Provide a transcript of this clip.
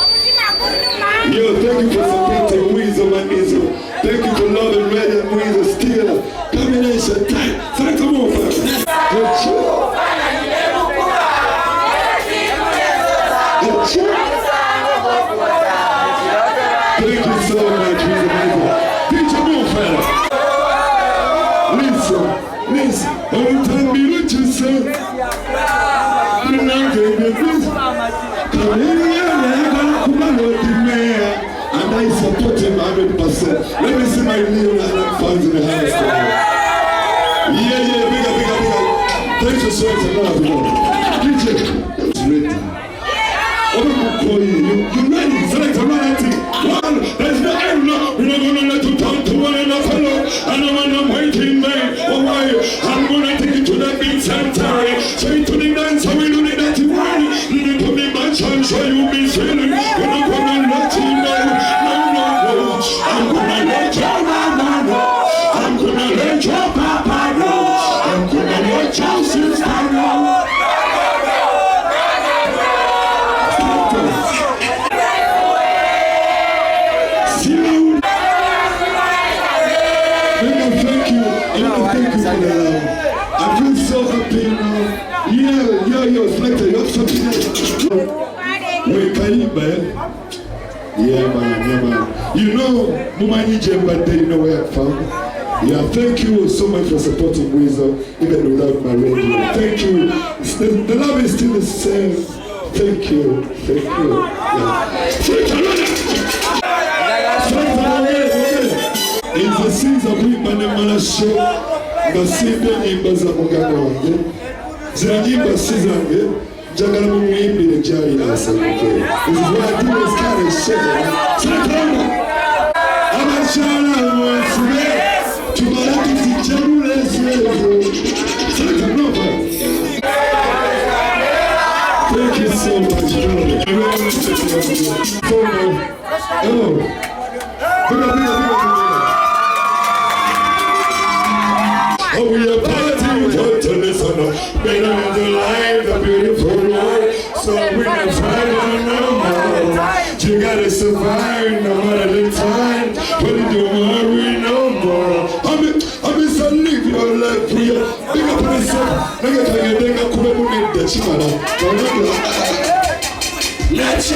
Yo, thank you for supporting Weasel, my Weasel. Thank you for loving Red and Weasel still. Combination tight. So come on, fam. Good job. Good job. Thank you so much, Weasel. DJ Mo, fella. Listen, all time be what you say. I'm not going to do come here, and I support him 100%. Let me see my Leonard fans in the house. Yeah, bigger. Thanks for so much. DJ, it's ready. You ready? Select a one. There's no end now. We're not going to let you talk to one another. And I'm waiting, man. Oh, why? I'm going to take you to the big cemetery. Straight to the dance, we do the dirty one. You need to be my chance, so you'll be feeling. We're not going to let you know. No. I'm going to let your mama know. I'm going to let your papa know. I'm going to let your sister know. I feel so happy now. Yeah, Selector, you have something Yeah, man. You know, Mumani Jemba, you know where I'm from. Yeah, thank you so much for supporting Weasel, even without my radio. Thank you. The love is still the same. Thank you. Yeah. It's the scenes of Wimanamana show. Basimbe nyimba za muganga wange zira nyimba sizange njagala mumuyimbire gyali asamuke. This is what I do is kind of shit. Abakyala mwesibe tubale tuzijanule ezirezo. Thank you so much, Oh, we are partying to listen, better than the life, the beautiful life. So we can fight on no more. You gotta survive no matter the time. But you don't worry no more. I'm just to live your life for you. Big up on yourself. Let's